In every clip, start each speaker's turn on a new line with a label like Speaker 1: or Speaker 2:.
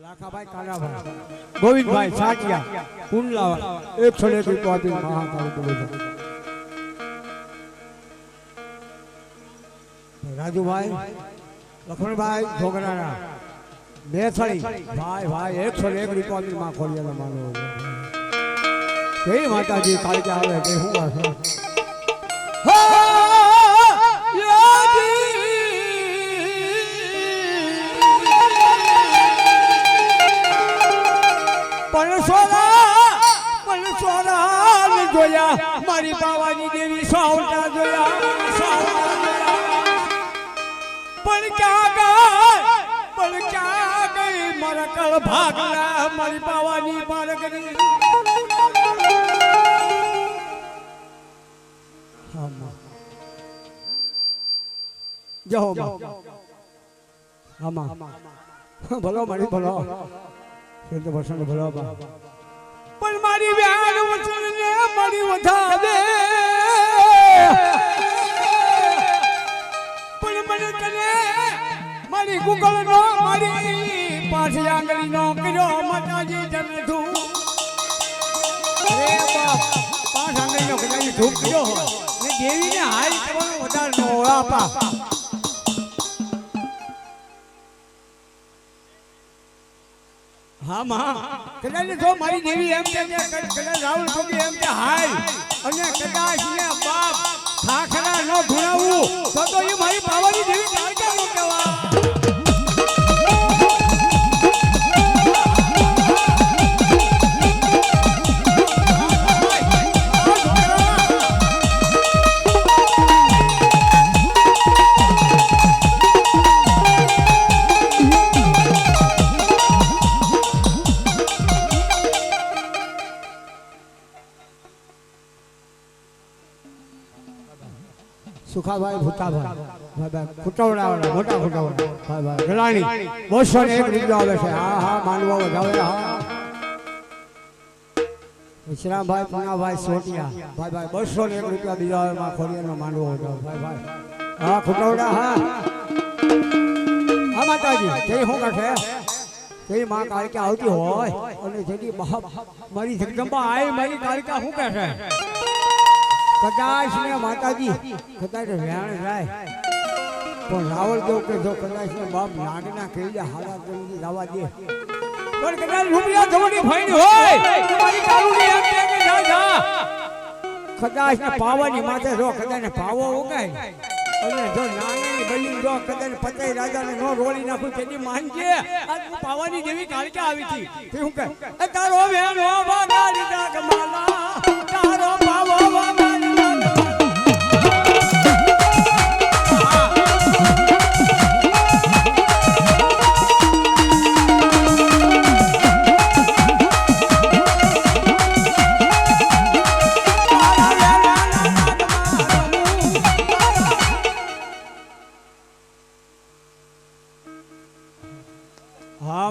Speaker 1: લાખાભાઈ કાનાભાઈ ગોવિંદભાઈ સાટિયા કુંડલા 101 રૂપિયા મહાકાળી બોલે રાજુભાઈ લખમણભાઈ ઢોગરાના મેથળી ભાઈ 101 રૂપિયા માં ખોલિયાનો માનો જય માતાજી કાળકા આવે કે હું આશે પણ સોના જોયા મારી બાવાની દેવી સાવટા જોયા પણ ક્યાં ગઈ મારા કળ ભાગલા મારી બાવાની મારગની જહો આમાં ભલો મારી ભલો સંત વસન ભલો પણ મારી વ્યાણ વચન ને મારી વધાવે પણ મને તને મારી ગુગલ નો મારી પાછી આંગળી નો કર્યો માતાજી જમે ધૂ અરે બાપ પાંચ આંગળી નો કદાચ ધૂપ કર્યો હોય ને દેવીને હાલ કરવાનો વધારે નો આપા હા માં કદાચ જો મારી દેવી એમ કે કદાચ રાહુલ ભોગી એમ કે હાય અને કદાચ ને બાપ ખાખરા ન ધુણાવું તો એ મારી પાવાની દેવી કાળકા નો કહેવા સુખાભાઈ ભૂતાભાઈ ખુટવડા મોટા ખુટવડા ભાઈ ગલાણી 201 રૂપિયા આવે છે હા માનવો વધાવે હા વિશ્રામભાઈ પુનાભાઈ સોટિયા ભાઈ 201 રૂપિયા બીજા આવે માં ખોડિયાનો માનવો વધાવે ભાઈ હા ખુટવડા હા માતાજી જય હું કાઠે જય માં કાળકા આવતી હોય અને જેની મારી જગદંબા આય મારી કાળકા હું કહે છે કદાચ ને માતાજી કદાચ વ્યાણ જાય પણ રાવળ કેવું કે જો કદાચ ને બાપ નાગના કહી દે હારા જલ્દી જવા દે પણ કદાચ રૂપિયા જવાની ફાઈન હોય મારી કાળુની એમ કે જા જા કદાચ ને પાવાની માથે જો કદાચ ને પાવો ઉગાય અને જો નાની બની જો કદાચ પતાઈ રાજાને નો રોળી નાખું તેની માનજે આજ પાવાની દેવી કાળકા આવી હતી તે હું કહે તારો વેણો વાગાડી ડાક માલા તારો પાવો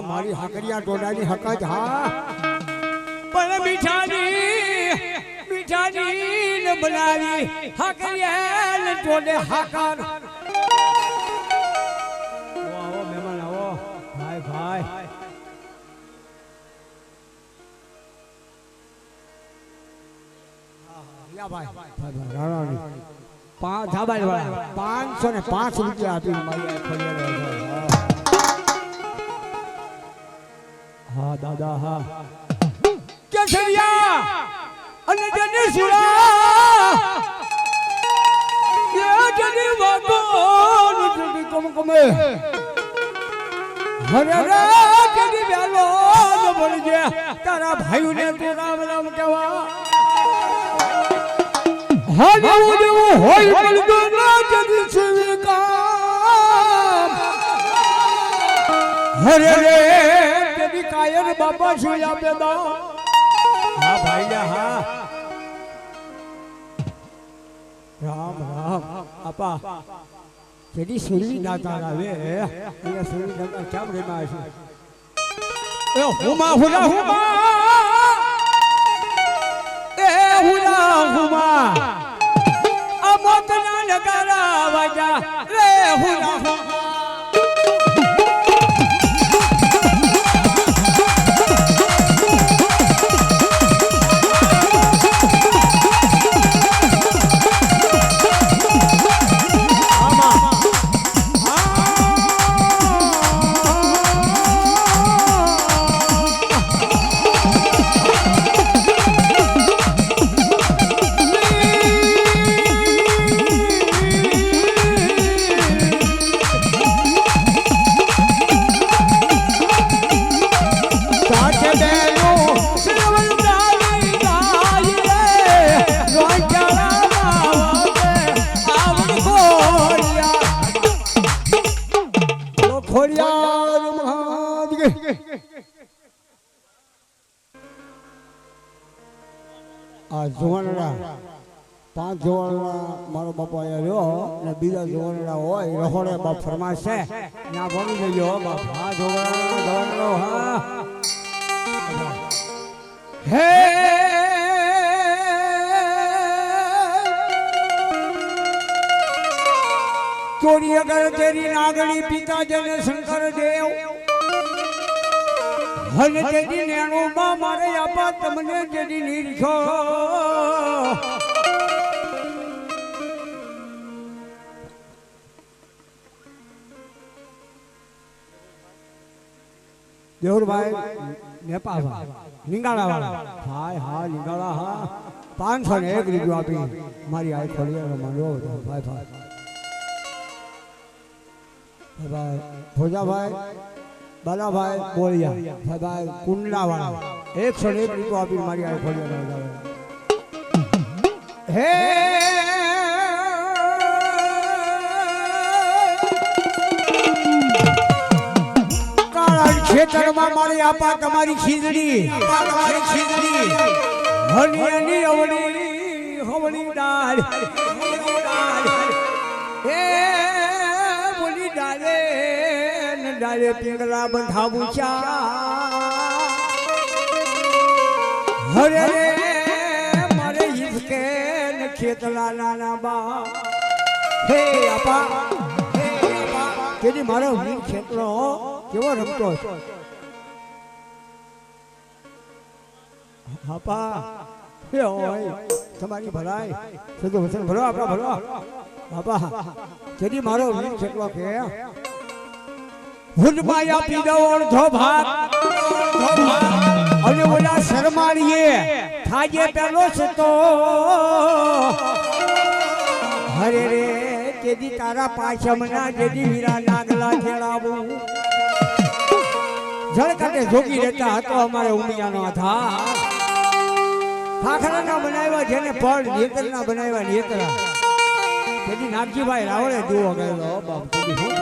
Speaker 1: મારી હાકરિયા ટોડાની હકત હા પણ મીઠાની ને બનાવી હાકરિયા ને ટોડે હાકર આવો મહેમાન આવો ભાઈ યા ભાઈ રાણાની 5 રૂપિયા આપી મારી ખોડિયા હા દાદા હા કેસરિયા અને જની સુરા યે જની વાગો જની કમ હરે રે જની બેલો બોલજે તારા ભાઈઓને તું રામ કહેવા હા જેવું હોય પડતો ના જની સ્વીકાર હરે રે કાયર બાપા શું આપે દો હા ભાઈ હા રામ આપા જેડી સુરી દાતા આવે એ સુરી દાતા કેમ રેમાં છે એ હુમા આ મોતના નગારા વાજા રે હુલા આ જોવાનડા 5 જોવાનડા મારો બાપા અહીંયા રહ્યો ને બીજા જોવાનડા હોય રહોડે બાપ ફરમાશ છે ના બોલી જજો બાપ હા જોવાનડો હા હે ચોરી અગર તેરી નાગણી પિતા જન શંકર દેવ હન તેની નેણો માં મારે આપા તમને જેની નીરખો દેવરભાઈ નેપાવા લીંગાડા વાળા હાય હા લીંગાડા હા 501 રૂપિયા આપી મારી આઈ ખોલી રમાડો ભાઈ ભાઈ ભાઈ ભોજાભાઈ બાલાભાઈ બોલિયા ભાઈ કુંડલા વાળા 101 રૂપિયા આપી મારી આઈ ખોલી રમાડો હે ખેતરમાં મારી આપા તમારી ખીજડી હની અવળી હવળી ડાળ એ બોલી ડાળે ને ડાળે પિંગલા બંધાવું ચા હરે મારે હિસકે ને ખેતલા નાના બા હે આપા તેની મારો વીર ખેતલો કેવો રમતો હાપા હે ઓય તમારી ભલાઈ સદો વસન ભલો આપણા ભલો બાપા તેની મારો વીર ખેતલો કે હુજમાં આપી દો અડધો ભાગ અને ઓલા શરમાળીએ થાજે પેલો સતો હરે રે કેદી તારા પાછમના જેદી વીરા નાગલા ખેલાવું જળ કાટે જોગી રહેતા હતો અમારે ઉમિયાનો હતા ખાખરાના બનાવ્યા જેને પડ નેતરના બનાવ્યા નેતરા કેદી નાગજીભાઈ રાવળે જુઓ ગયેલો બાપ કેદી હું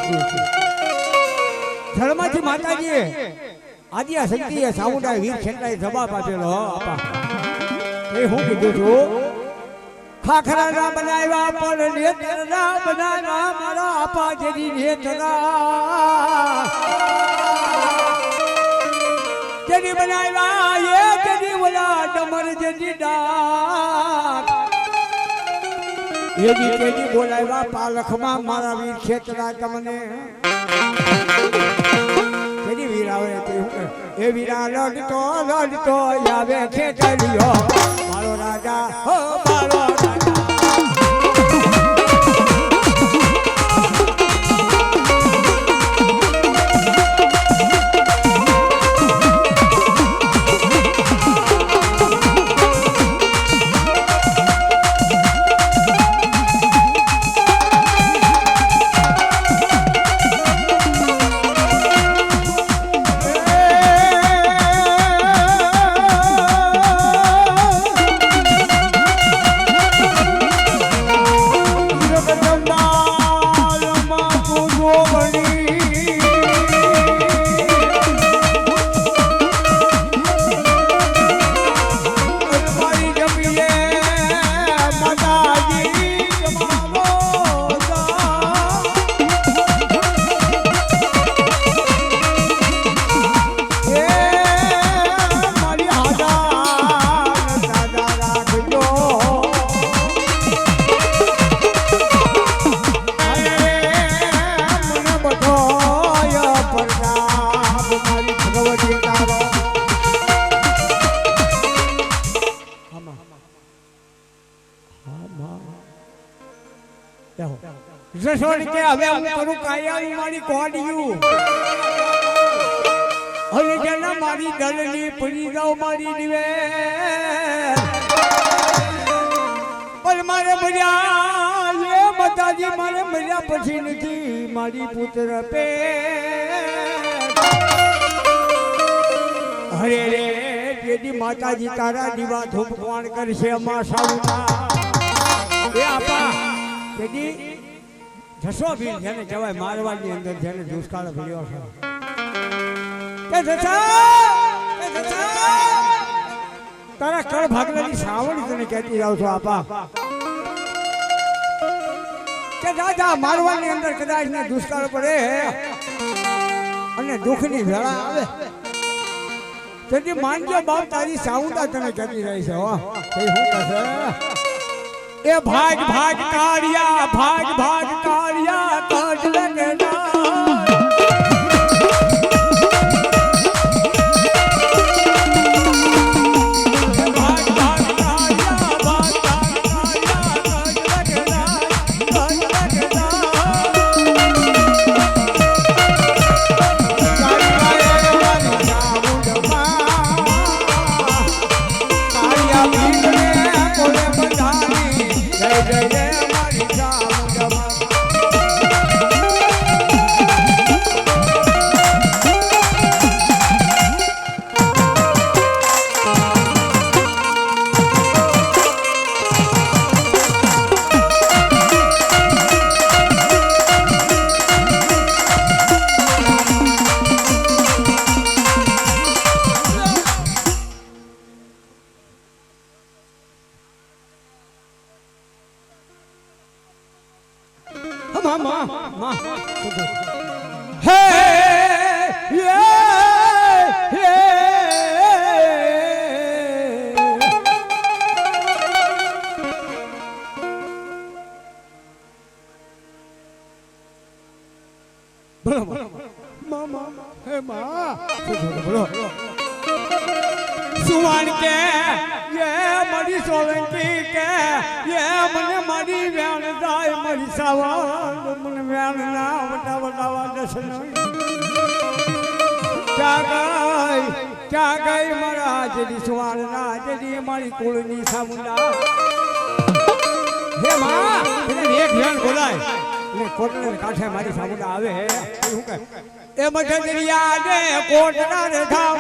Speaker 1: જળમાંથી માતાજીએ આદિયા શક્તિએ સાઉન્ડાએ વીર ખેંચાઈ જવાબ આપેલો આપા એ હું કીધું છું ખાખરા ના બનાવ્યા પણ નેત્ર ના બનાવ્યા મારા આપા જેની નેત્રા જેની બનાવ્યા એ જેની ઓલા ડમર જેની ડાક એની તેની બોલાવ્યા પાલખમાં મારા વીર ખેતરા તમને જેની વીર આવે એ વીરા લડતો આવે ખેતરીઓ મારો રાજા હો મારો જસોડ કે હવે હું કરું કાયાનું મારી કોડિયું હવે જેના મારી દલની પડી જાવ મારી દીવે પણ મારે મર્યા એ માતાજી મારે મર્યા પછી નથી મારી પુત્ર પે હરે રે જેદી માતાજી તારા દીવા ધૂપ કોણ કરશે અમા સાઉના એ આપા તેદી જસો ભીલ જેને કહેવાય મારવાડની અંદર જેને દુષ્કાળ ભર્યો છે કે તારા કળ ભાગલાની સાવણી તને કહેતી જાઉં છું આપા કે દાદા મારવાની અંદર કદાચ ને દુષ્કાળ પડે અને દુઃખની વેળા આવે તેથી માનજો બાપ તારી સાઉન્ડા તને કહેતી રહી છે હો એ શું કહે એ ભાગ ભાગ કાળિયા કટ લગના સુવાન કે ये मरी सोलंकी के ये મને મારી વેણ જાય મરી સાવન મને વેણ ના વટાવા દર્શન ક્યાં ગઈ મારા જેડી સુવાન ના જેડી મારી કુળની સામુંડા હે માં એને એક વેણ બોલાય ને કોટને કાંઠે મારી સામુંડા આવે શું કહે એ મધે દરિયા ને કોટડા રે ધામ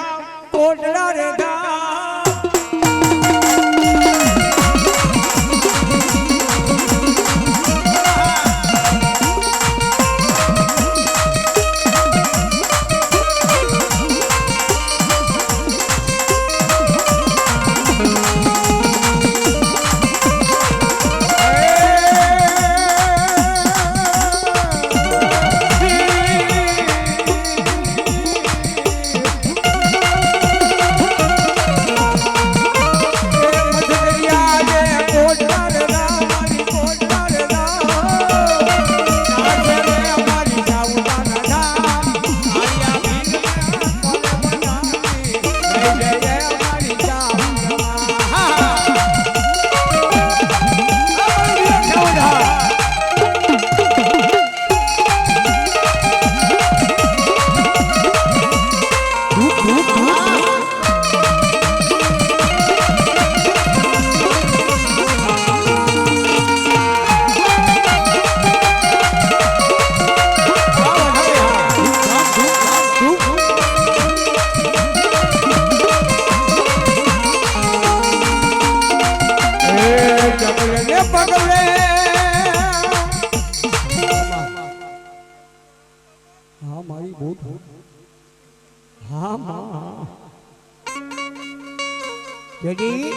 Speaker 1: જેડી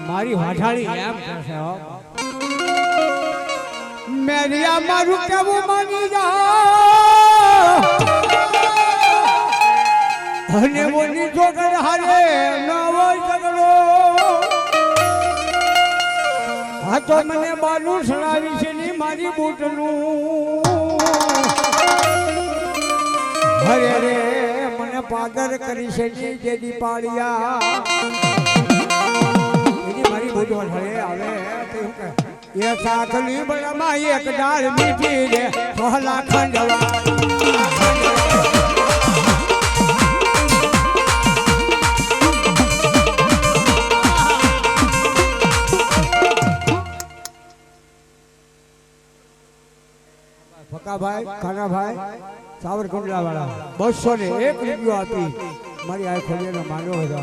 Speaker 1: મારી વાઠાળી એમ કરશે મેરિયા મારું કેવું માની જા અને બોલી જોગર હારે ન હોય ઝઘડો આ તો મને બાલું સણાવી છે ની મારી બૂટનું હરે રે મને પાદર કરી છે ની જેડી પાળિયા એની મારી બૂટવા હરે આવે તે હું કહે ये साखली बड़ा एक डाल मीठी रे सोहला खंडवा फका भाई खाना भाई सावरकुंडला वाला 201 રૂપિયો આપી મારી આ ખોલીને માંડો હતો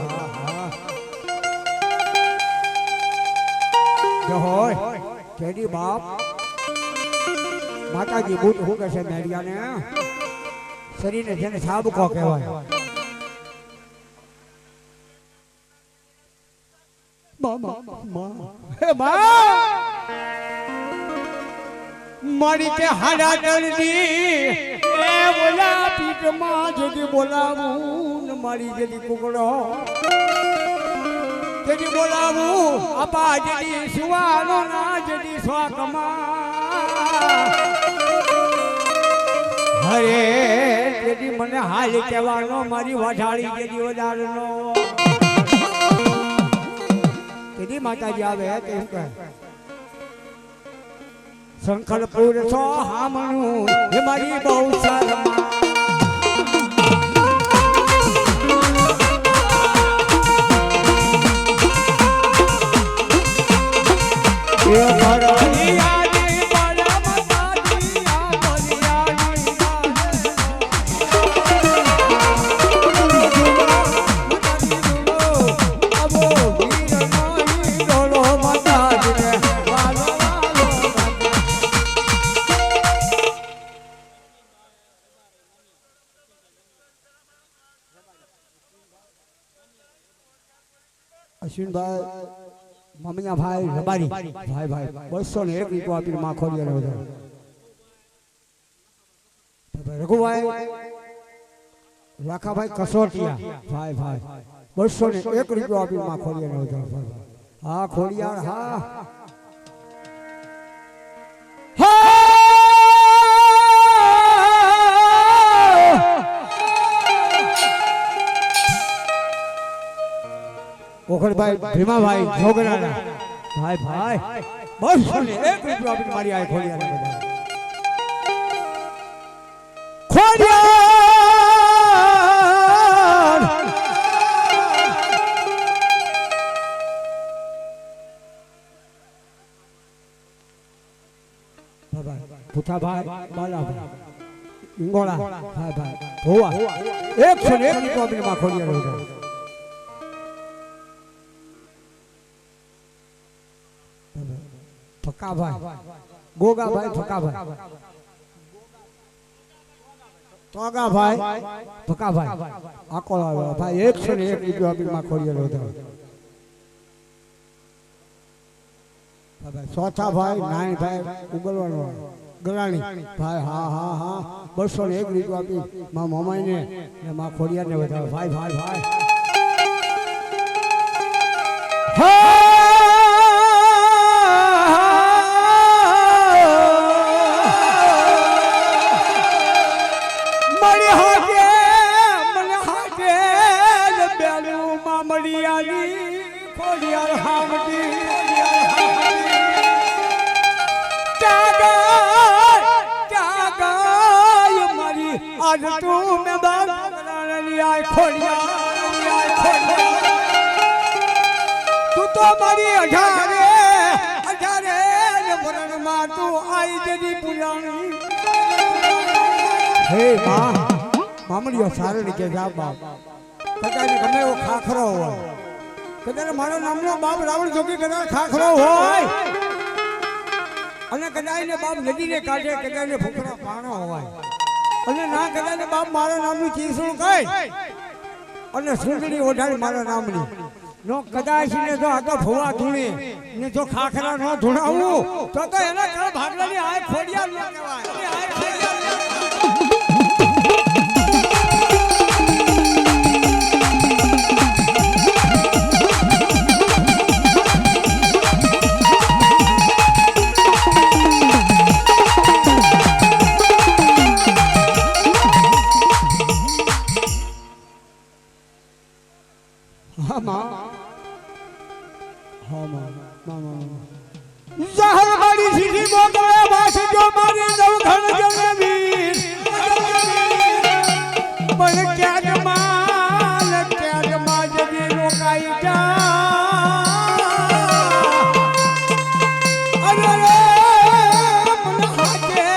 Speaker 1: જો હોય કેડી બાપ માતાજી બૂટ હું કહે છે મેરિયાને શરીરને જેને સાબકો કહેવાય હે માં મારી કે હાડા દર્દી એ બોલા પીઠમાં જેથી બોલાવું ને મારી જેથી કુકડો જેથી બોલાવું આપા જેથી સુવાનો ના જેથી સ્વાકમાં હરે જેથી મને હાલ કહેવાનો મારી વાઢાળી જેથી વધારનો જેથી માતાજી આવે તેમ કહે શંખલપુર છો હામણું હે મારી બહુ શરમા એ ભરણી આજી પરમ સાધી આ બલિયાની અબો વીર નહીં ડોલો માતાજી વાલો અશ્વિનભાઈ મમિયા ભાઈ રબારી ભાઈ 201 રૂપિયા આપીને માં ખોડિયાને વધારે રઘુભાઈ લાખાભાઈ કસોટિયા ભાઈ 201 રૂપિયા આપીને માં ખોડિયાને વધારે હા ખોડિયાર હા ઓખડભાઈ ભીમાભાઈ જોગરાના ભાઈ 201 રૂપિયા આપીને મારી આ ખોડિયાને વધારે ખોડિયાર પુથાભાઈ બાલાભાઈ ઇંગોળા ભાઈ ભોવા 101 રૂપિયા આપીને માં ખોડિયાને વધારે ફકાભાઈ ગોગાભાઈ ફકાભાઈ તોગાભાઈ ફકાભાઈ આકોળા ભાઈ 101 રૂપિયા આપીને માં ખોડિયાને વધારે ચોથાભાઈ નાયણભાઈ ઉગલવાનો ગરાણી ભાઈ હા 201 રૂપિયા આપી માં મોમાઈને ને માં ખોડિયાને વધારે ભાઈ आज तू में बात लिया खोलिया तू तो मारी अठारे वरण मां तू आई जदी पुरानी हे मां मामड़ियो सारे ने के जा बाप कदाने गमे वो खाखरो हो कदाने मारो नामनो बाप रावण जोगी कदाने खाखरो होय અને કદાઈને બાપ નદીને કાઢે કદાઈને ફૂકરા પાણો હોય અને ના કદાને બાપ મારા નામનું ચીસું કહે અને સુંદરી ઓઢાડી મારા નામની નો કદાચ ને જો આ તો ભવા ધૂણી ને જો ખાખરા નો ધૂણાવું તો એના કર ભાગલાની આય ખોડિયાર ન કહેવાય આય ખોડિયાર जहर बड़ी सीधी मोगरे बास जो मारी नवघन जलवीर पर क्या जमाल जदी रोकाई जा अरे मन हाथे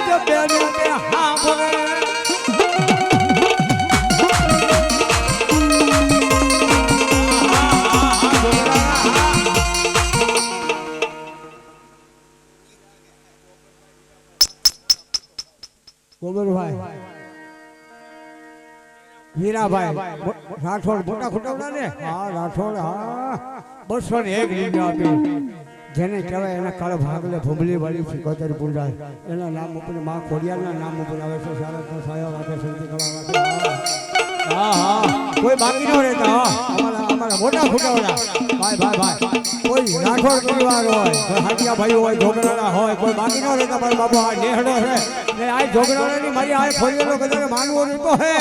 Speaker 1: जो बेरू के हां गोबर भाई વીરાભાઈ રાઠોડ મોટા ખોટાવડા ને હા રાઠોડ હા 201 રૂપિયા આપી જેને કહેવાય એના કાળ ભાગલે ભૂમલી વાળી સિકોતર પુંડા એના નામ ઉપર માં ખોડિયાના નામ ઉપર આવે છે સારા સાયા વાગે સંતિ કળા હા હા કોઈ બાકી ન રહેતા હા અમારા મોટા ખોટાવડા ભાઈ કોઈ રાઠોડ પરિવાર હોય કોઈ હાટિયા ભાઈ હોય જોગરાળા હોય કોઈ બાકી ન રહેતા મારા બાપુ આ નેહડો છે ને આ જોગરાળાની મારી આ ખોડિયાનો કદાચ માનવો રહેતો હે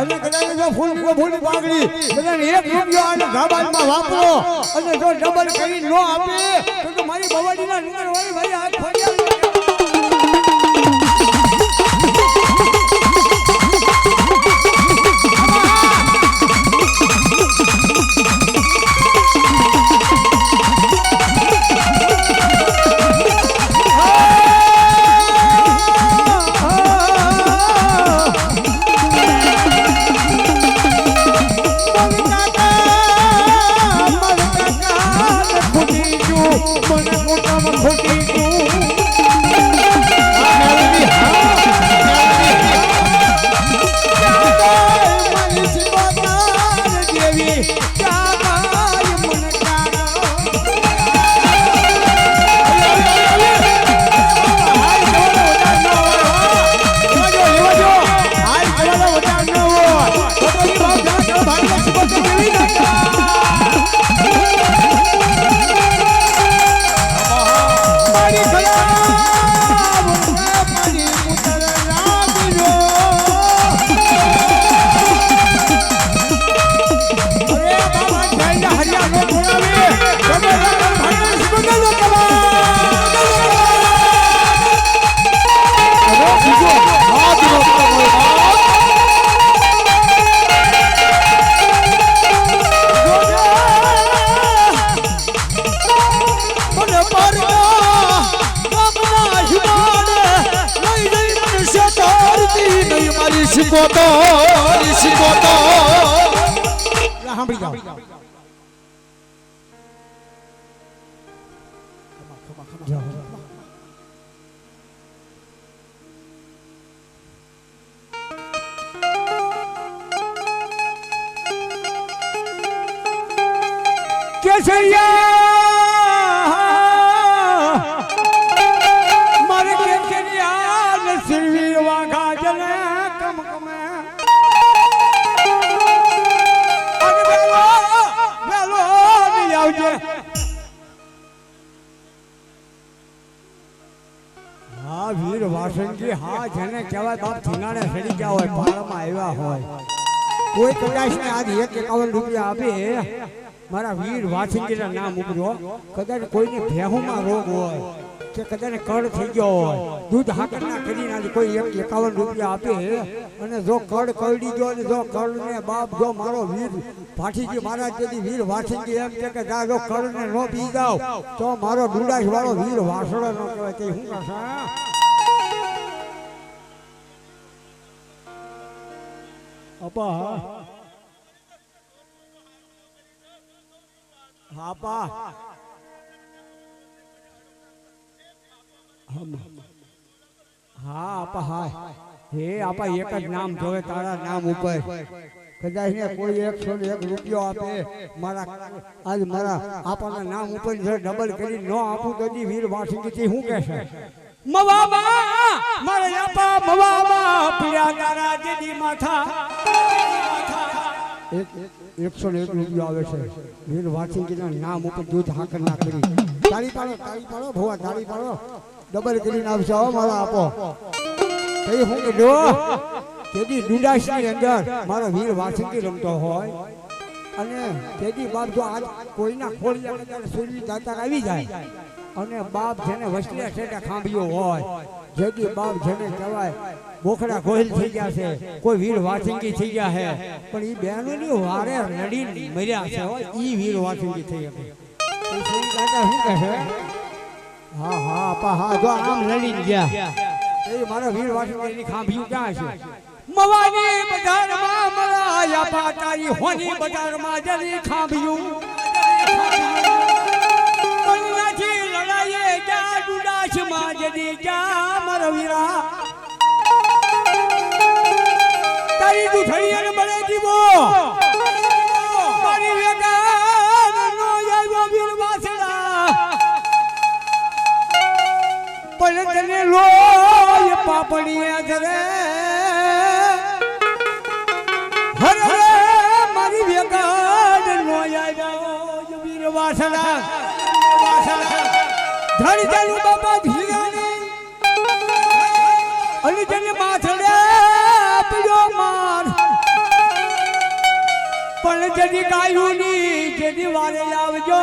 Speaker 1: અને કદાચ જો ફૂલની પાઘડી કદાચ એક રૂપિયો આને ગાબામાં વાપરો અને જો ડબલ કરી ન આપે તો મારી બવાડીના નંબર હોય ભાઈ આ ખોડિયા સાંભળી જાઓ મારે કેસરિયા સિરવી વાઘા જલે કમ કમે હા વીર વાસણજી હા જેને કહેવાય બાપ થીનાને સડી ગયા હોય પાળમાં આવ્યા હોય કોઈ કદાચ ને આજ 51 રૂપિયા આપે મારા વીર વાસણજીના નામ ઉપરો કદાચ કોઈને ભેહુમાં રોગ હોય કે કદાચ કળ થઈ ગયો હોય દૂધ હાકરના કરીને આજે કોઈ 51 રૂપિયા આપે અને જો કળ કરડી ગયો અને જો કળને બાપ જો મારો વીર ભાઠીજી મહારાજ જેથી વીર વાસણજી એમ કે જા જો કળને ન પી જાવ તો મારો ડુડાશ વાળો વીર વાસણો ન કહેવાય તે હું કરશે અપા હા પા હા આપા હા હે આપા એક જ નામ જોવે તારા નામ ઉપર કદાચ ને કોઈ 101 રૂપિયો આપે મારા આજ મારા આપાના નામ ઉપર જો ડબલ કરી ન આપું તો વીર વાસણજી શું કહેશે મવાબા મારે આપા મવાબા પીડા તારા જેદી માથા 101 રૂપિયો આવે છે વીર વાસણજીના નામ ઉપર દૂધ હાકર ના કરી તાળી પાડો ભવા તાળી પાડો ડબલ કરીને આવશે હો મારા આપો કઈ હું કે જો તેદી ડુંડાસની અંદર મારો વીર વાસણજી રમતો હોય અને તેદી બાપ જો આજ કોઈના ખોળિયા કદાચ સુરવી દાતા આવી જાય અને બાપ જેને વસલ્યા છે કે ખાંભ્યો હોય જેદી બાપ જેને કહેવાય બોખડા ગોહિલ થઈ ગયા છે કોઈ વીર વાસણજી થઈ ગયા છે પણ ઈ બહેનોની વારે લડી મર્યા છે હોય ઈ વીર વાસણજી થઈ શકે એ સુરવી દાતા શું કહે હા હા આપા હા જો આમ લડી ગયા એ મારા વીર વાસણજીની ખાંભ્યું ક્યાં છે મવાની બજારમાં મરાયા પાટાઈ હોની બજારમાં જલી ખાંભ્યું પન્નાથી લડાઈએ જા ડુડાશમાં જડી જા મારા વીરા મારી દુથડી અને બળે દીવો મારી વેગા નો આવ્યો વીર વાસડા પણ તને લોય પાપડી ધરે હરે મારી વેગા નો આવ્યો વીર વાસડા ધડી ચાલુ બાબા ધીરાની અને તને માથડે પડ્યો માર પણ જદી ગાયુની જદી વારે આવજો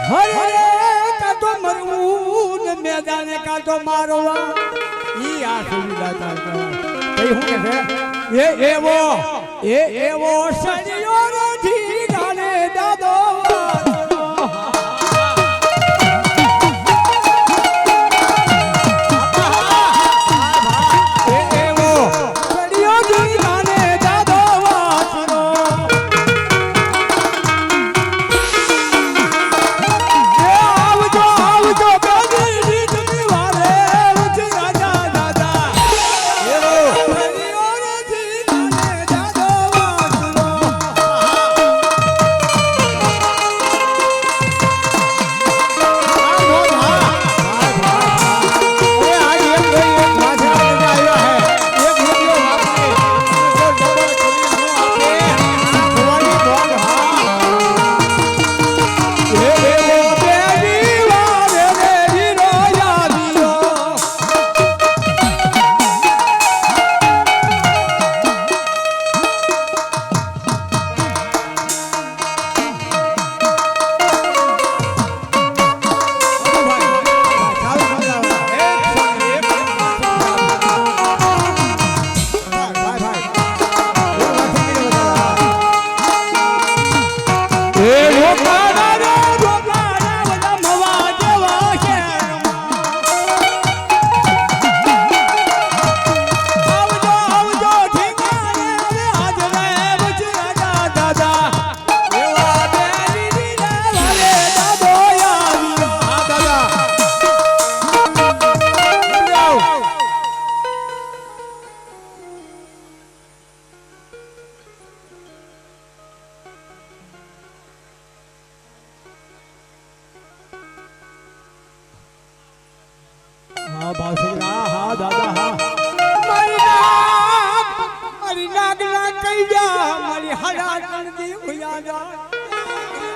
Speaker 1: હરે કાતો મરવું ને મેદાને કાતો મારવા ઈ આ સુવિધા ચાલતો કઈ હું કે છે એ એવો સરિયો નથી ગાને દાદો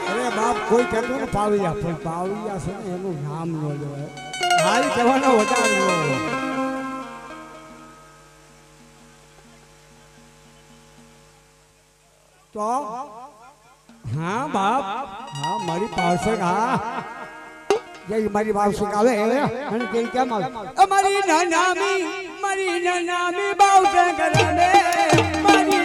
Speaker 1: અરે બાપ કોઈ કહેતો ને પાવિયા પણ પાવિયા છે ને એનું નામ ન લેવાય હાલ કહેવાનો વધારે તો હા બાપ હા મારી પાસે હા મારી બાવસુક આવે અને તે કેમ આવે મારી નાનામી બાવસુક કરે મારી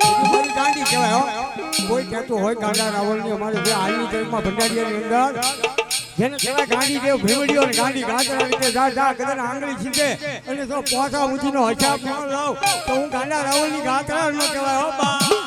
Speaker 1: મારી ગાંડી કહેવાય હો કોઈ કહેતું હોય ગાંડા રાવણની અમારે જે હાલની જન્મમાં ભંડારીયાની અંદર જેને કહેવાય ગાંડી દેવ ભેવડીઓ ને ગાંડી ગાંતરા રીતે જા કદાચ આંગળી છીંદે અને જો પોસા ઊંચીનો હિસાબ ન લાવ તો હું ગાંડા રાવણની ગાંતરા ન કહેવાય હો બા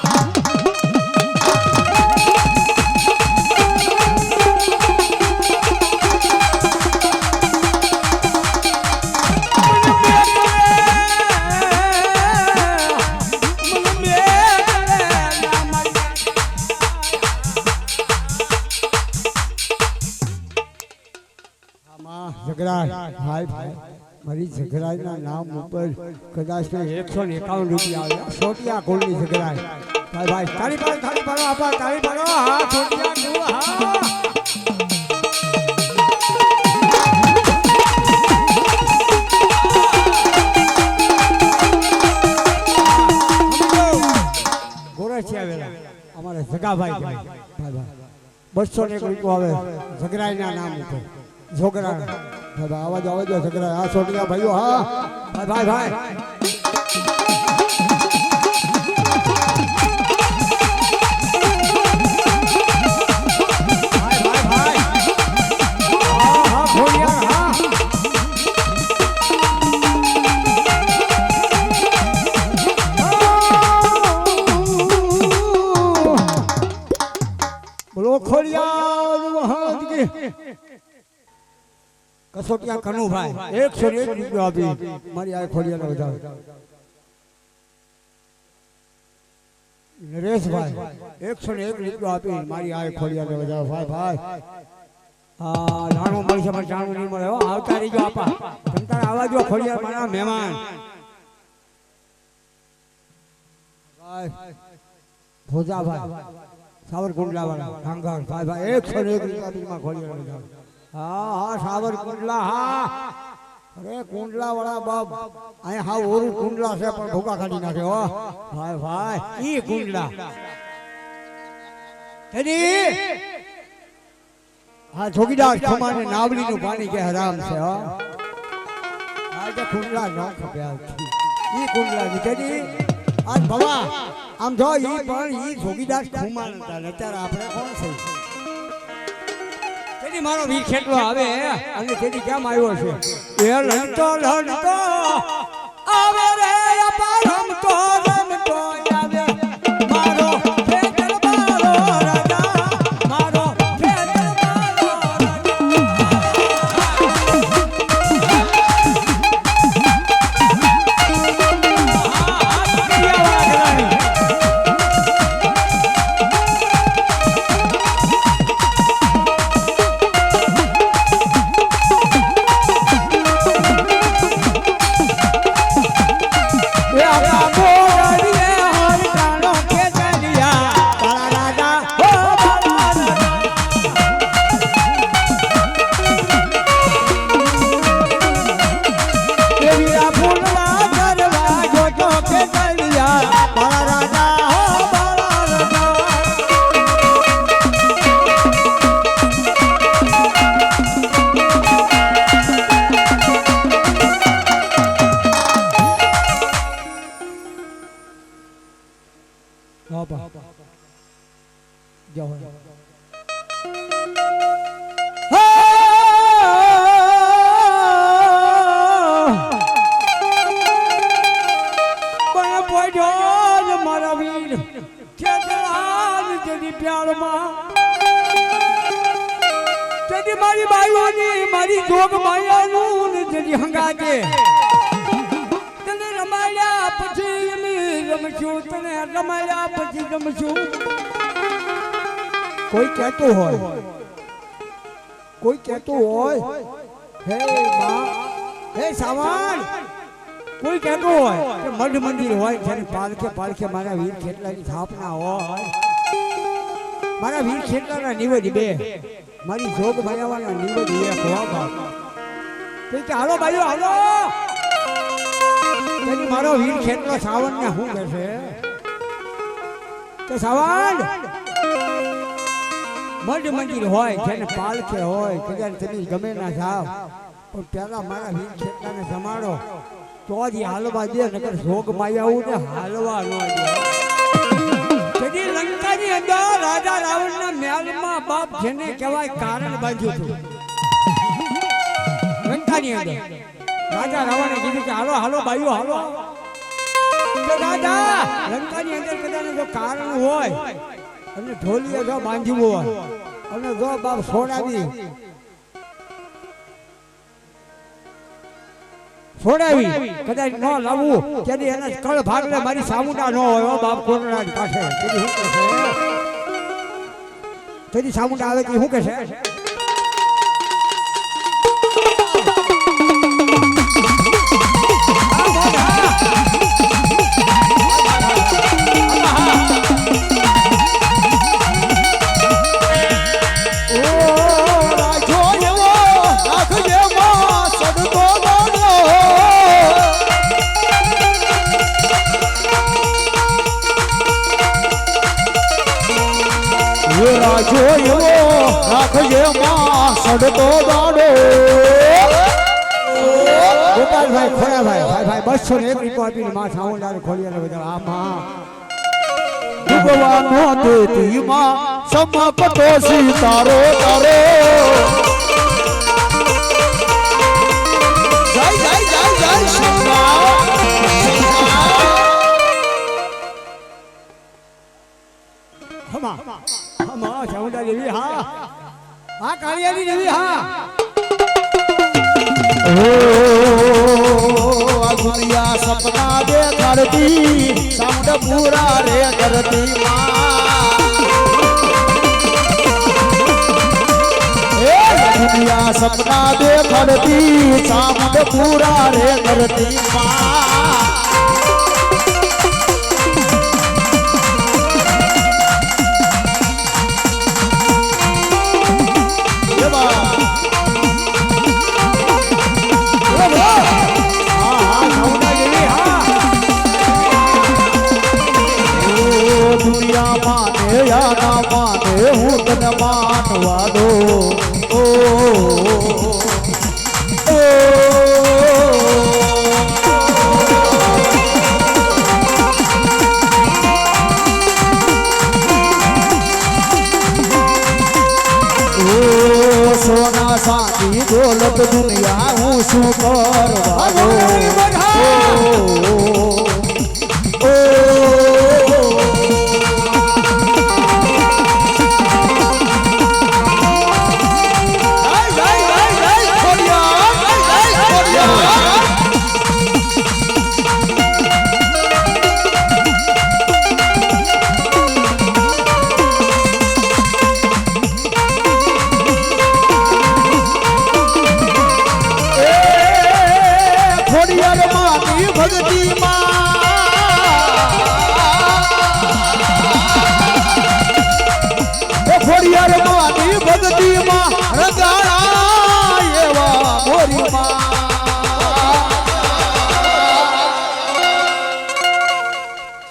Speaker 1: ભાઈ મારી ઝઘરાઈના નામ ઉપર કદાચ 151 રૂપિયા આવ્યા છોટિયા કોલની ઝઘરાઈ ભાઈ તાળી પાડો આપા તાળી પાડો હા છોટિયા કુવા હા ગોરછી આવેલા અમારા ઝગાભાઈ ભાઈ 201 રૂપિયા આવે ઝઘરાઈના નામ ઉપર ઝોગરા આવાજ ઝઘરા આ છોટિયા ભાઈઓ હા ભાઈ બોલો ખોડિયા કસોટિયા કનુભાઈ 101 રૂપિયા આપી મારી આ ખોડિયાને વધારે નરેશભાઈ 101 રૂપિયા આપી મારી આ ખોડિયાને વધારે ભાઈ હા જાણવું મળશે પણ જાણવું નહીં મળે આવતા રહીજો આપા તમતાર આવા જો ખોડિયાર મારા મહેમાન ભાઈ ભોજાભાઈ સાવરકુંડલા વાળા ઢાંગર ભાઈ 101 રૂપિયા આપી માં ખોડિયાને વધારે હા સાવર કુંડલા હા અરે કુંડલા વાળા બાપ અહીંયા હા ઓરું કુંડલા છે પણ ભૂકા કાઢી નાખે હો ભાઈ ઈ કુંડલા તેની હા જોગીદાસ ખમાને નાવડીનું પાણી કે હરામ છે હો આજે કુંડલા ન ખપ્યા ઈ કુંડલા ની તેની આજ ભવા આમ જો ઈ પણ ઈ જોગીદાસ ખમાન હતા અત્યારે આપણે કોણ છે મારો વીર ખેટલો આવે અને તેની કેમ આવ્યો છે એ લંતો આવે રે રમતો આવે મારો ખેતર મારો રાજા મારો ખેતર મારો મારી બાઈઓની મારી જોગ માયાનું જજી હંગાજે તને રમાયા પછી રમશું તને રમાયા પછી રમશું કોઈ કહેતું હોય હે માં હે સાવણ કોઈ કહેતું હોય કે મઢ મંદિર હોય જેને પાલખે મારા વીર ખેટલાની સ્થાપના હોય મારા વીર ખેટલાના નિવેદી બે મારી જોગ માયાવાના નિવેદી એક હો બાપ કે હાલો ભાઈઓ હાલો તેની મારો વીર ખેટલો સાવણ ને શું કહેશે કે સાવણ મઢ મંદિર હોય જેને પાલખે હોય કદાચ તમે ગમે ના જાવ પણ પેલા મારા વીર ખેટલાને જમાડો તો જ હાલવા દે નકર જોગ માયા ને હાલવા ન દે લંકાની અંદર રાજા રાવણના મહેલમાં બાપ જેને કહેવાય કારણ બાંધ્યું હતું લંકાની અંદર રાજા રાવણે કીધું કે હાલો હાલો બાઈઓ હાલો તો રાજા લંકાની અંદર કદાચ જો કારણ હોય અને ઢોલીએ જો બાંધ્યું હોય અને જો બાપ છોડાવી કદાચ ન લાવવું ત્યારે એના કળ ભાગલે મારી સામુંડા ન હોય બાપ કોરોના કાઠે તેની સામુંડા આવે કે શું કે છે
Speaker 2: રાખજે માં સડતો દાડો
Speaker 1: ગોપાલભાઈ ખોડાભાઈ ભાઈ 201 રૂપિયા આપીને માં સાવંડાર ખોલિયાને બધા આ માં
Speaker 2: ભગવાનો દેતી માં સમકતો સીતારો તારો જય જય જય જય
Speaker 1: હમા સાવંડા દેવી હા હા કાળિયાની દેવી હા
Speaker 2: દુનિયા સપના દેખાડતી સાઉન્ડ પૂરા રે કરતી દુનિયા સપના દેખાડતી સાઉન્ડ પૂરા રે કરતી હું તને માનવા દો સોના સાથી દોલત દુનિયા હું શું કરવા દો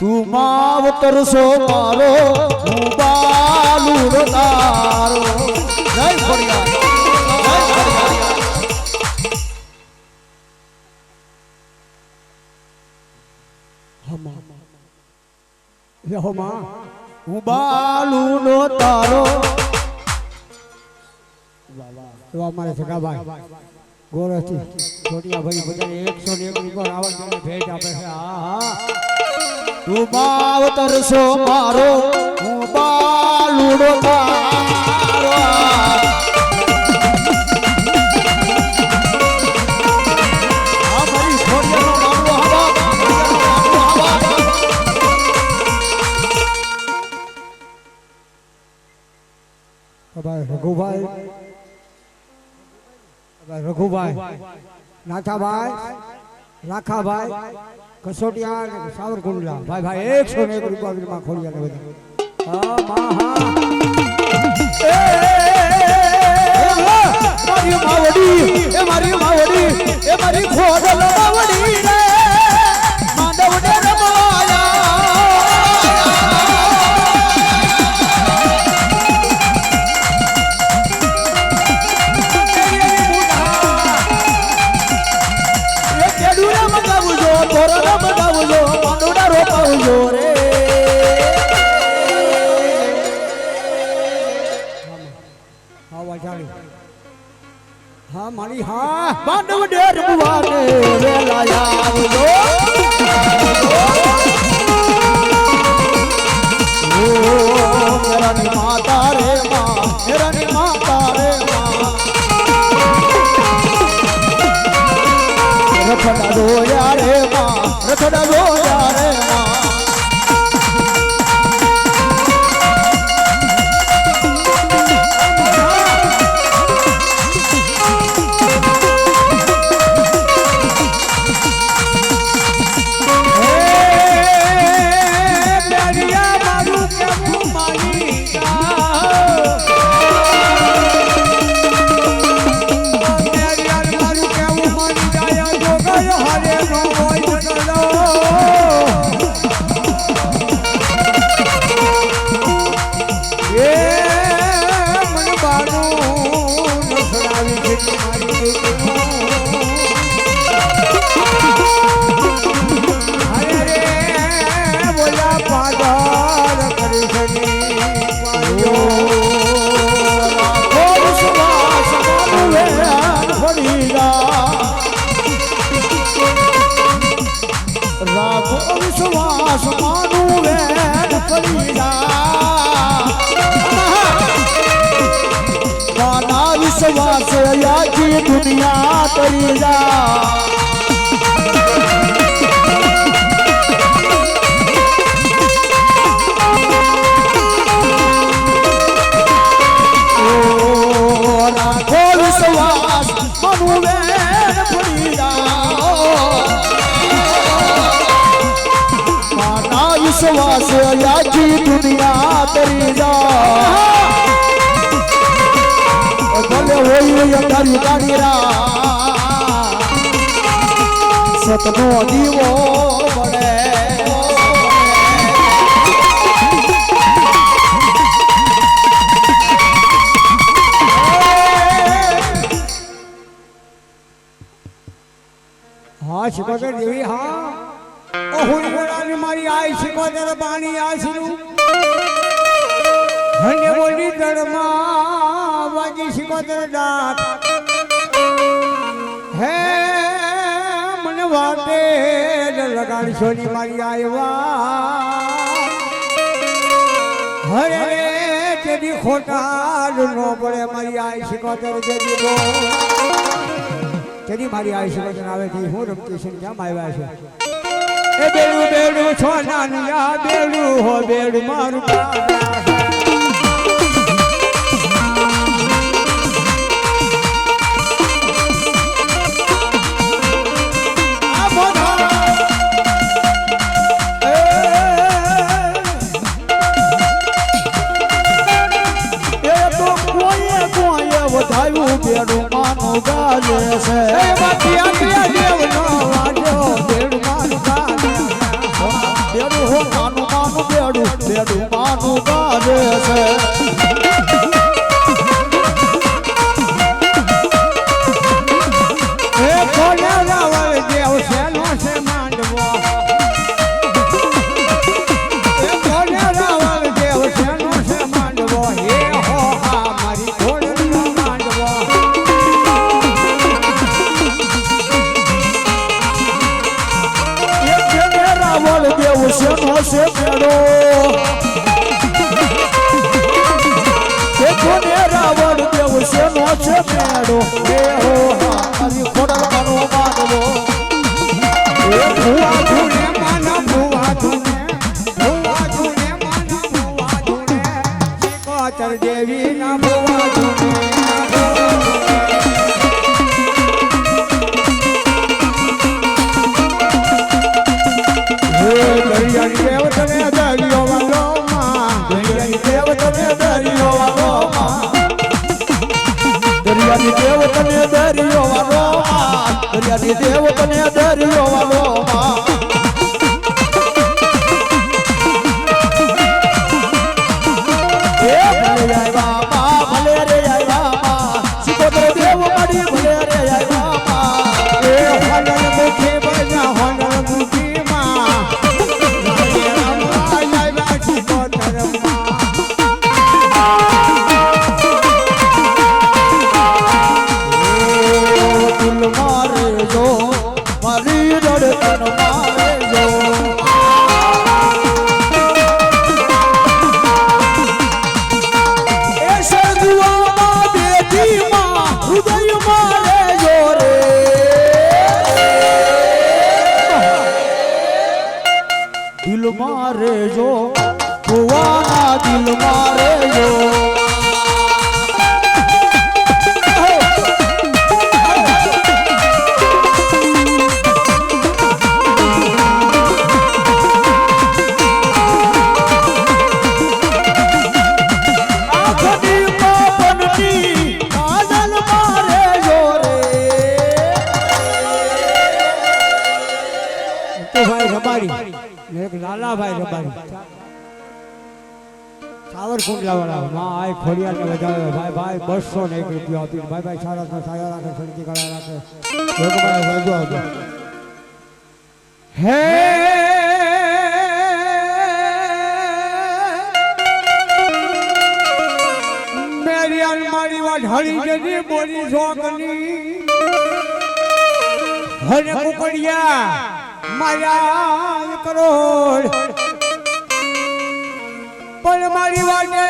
Speaker 2: તું માવતરસો મારો હું બાલુડો તારો જય ફળિયા જય ફળિયા
Speaker 1: હમા
Speaker 2: હું બાલુડો તારો
Speaker 1: તો અમારે સગાભાઈ ગોરસથી છોટિયા ભાઈ બધાને 101 રૂપિયા આવડને ભેટ આપે છે હા હા
Speaker 2: તું માવતરસો મારો હું બાલુડો તારો આ મારી છોડિયાનો મામલો હવા
Speaker 1: રઘુભાઈ રઘુભાઈ નાથાભાઈ લાખાભાઈ કસોટિયા સાવરકુંડલા ભાઈ 101 રૂપિયા ખોડિયા ને બધા હા માં હા
Speaker 2: મારી માવડી એ મારી માવડી એ મારી ખોડલ માવડી રે માંડવડે રમાયા
Speaker 1: હા મારી હા
Speaker 2: માંડવ ડેર મુવાને વેલા આવજો ઓ મેરાની માતા રે માં મેરાની માતા રે માં રખડા રોયા રે માં રખડા રોયા રે માં વિશ્વાસ માનું વેદ પડી માના વિશ્વાસ આખી દુનિયા તરી જા રાખો વિશ્વાસ માનું વેદ પડી વિશ્વાસ આખી દુનિયા તરી જા ભલે હોય તારી ગાડીરા સતનો દીવો મળે
Speaker 1: હા શિકોતર દેવી હા ઓહુની ગોળાની મારી આઈ શિકોતર પાણી આશીનું હને બોલી દળમાં વાજી શિકોતર દાંત હે મને વાતે લગાડશો ની મારી આયવા હરે તેદી ખોટા નો પડે મારી આઈ શિકોતર જેદી બો તેદી મારી આઈ શિકોતર આવે છે હું રમતી છું ક્યાં આવ્યા છે એ બેડું બેડું છોનાનું યા બેડું હો બેડું મારું
Speaker 2: વધાયું બેડું માનું ગાલે છે
Speaker 1: દેવનો વાજો બેડું મારું
Speaker 2: બેડું હો માનું માનું બેડું માનું ગાલે છે
Speaker 1: એ કોને રાવળ દેવ શેનો છે માંડવો એ કોને રાવળ દેવ શેનો છે માંડવો એ હો હા મારી ઘોડનો માંડવો
Speaker 2: એ કેને રાવળ દેવ શેનો છે બેડો એ કોને રાવળ દેવ શેનો છે બેડો એ હો હા મારી ખોડલનો માંડવો
Speaker 1: એ ભુવા ધૂને માના ભુવા ધૂને માના ભુવા ધૂને શિકોતર દેવી ના ભુવા ધૂને દરિયાની દેવ તમે દરિયો વાળો માં
Speaker 2: દરિયાની દેવ તમે દરિયો વાળો દરિયાની દેવ તમે દરિયો વાળો દરિયાની દેવ તમે દરિયો વાળો ભલે આવ્યા ભલે રે આવ્યા શિકોતર દેવ મળી ભલે રે આવ્યા
Speaker 1: એ હોનલ મુખી બજા હોનલ મુખી માં આવ્યા શિકોતર માં
Speaker 2: હૃદય મારે જોરે દિલ મારે જો ભુવાના દિલ મારે જો
Speaker 1: એક લાલાભાઈ રબારી સાવરકુંડલા વાળા માં આય ખોડિયા ને વધારે ભાઈ ભાઈ 201 રૂપિયા આપી ભાઈ ભાઈ સારા સારા રાખે સડકી કળા રાખે ભગવાન વધુ આવજો હે મેરી અલમારી વાઢાળી જની બોલી જોગની હરે કુકડિયા માયા કરોડ પણ મારી વાટે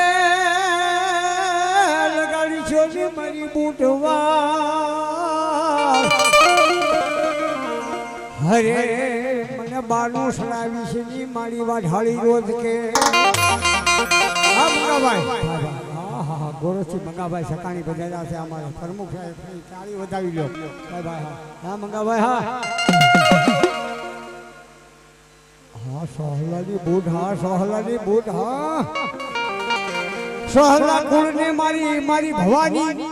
Speaker 1: લગાડી છો ને મારી બૂટવા હરે મને બારનું સડાવી છે ની મારી વાઢાળી રોજ કે હા મંગાભાઈ હા ગોરસથી મંગાભાઈ સકાણી બજારા છે અમારે પ્રમુખ સાહેબ ચાળી વધાવી લો ભાઈ ભાઈ હા મંગાભાઈ હા હા સોહલાની બૂટ હા સોહલાની બૂટ હા સોહલા કુળની મારી ભવાની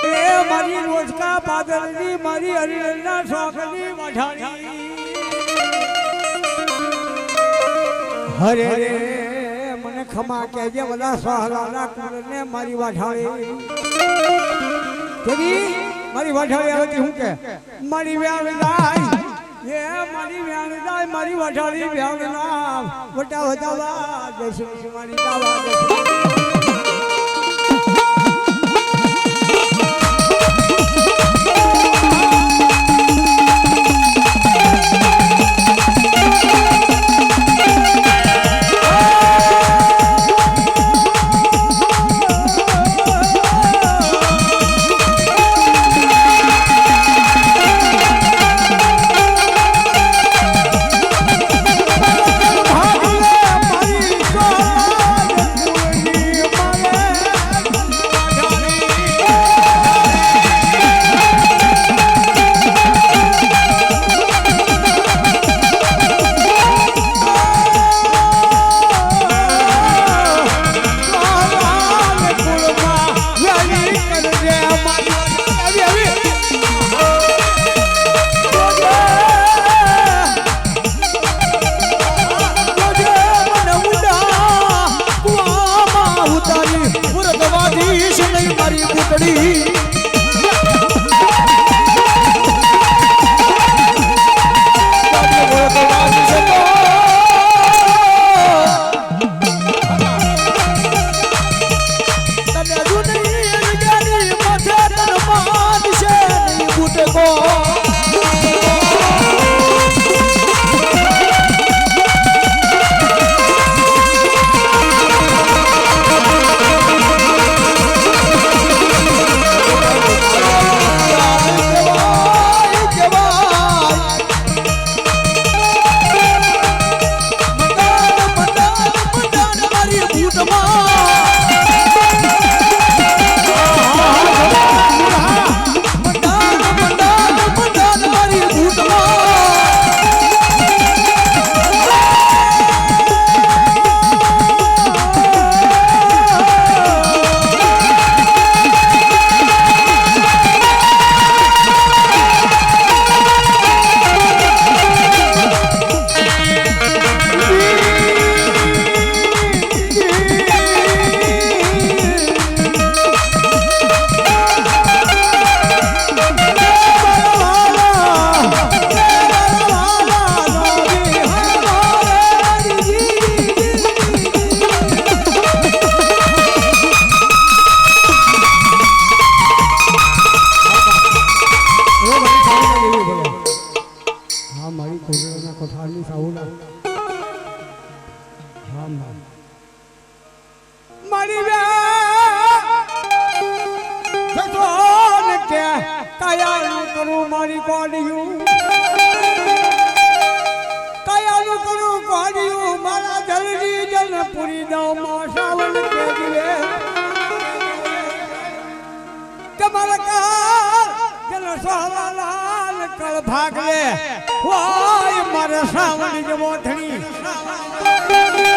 Speaker 1: એ મારી રોજકા પાદરની મારી હરિહરના શોખની વઢાણી હરે રે મને ખમા કહેજે બધા સોહલાના કુળને મારી વઢાણી તેની મારી વઢાણી આવતી હું કે મારી વ્યાવલાઈ એ મારી વ્યાણ જાય મારી વઢાળી વ્યાણ નામ વટા વધાવા દર્શન મારી દાવા કયાનું કરું મારી કોડિયું કયાનું કરું કોડિયું મારા જલ્દી જન પૂરી દઉં માસાવન કે દિવે કમલ કા જન સોહલાલ કળ ભાગલે હોય મારે સાવન જવો ધણી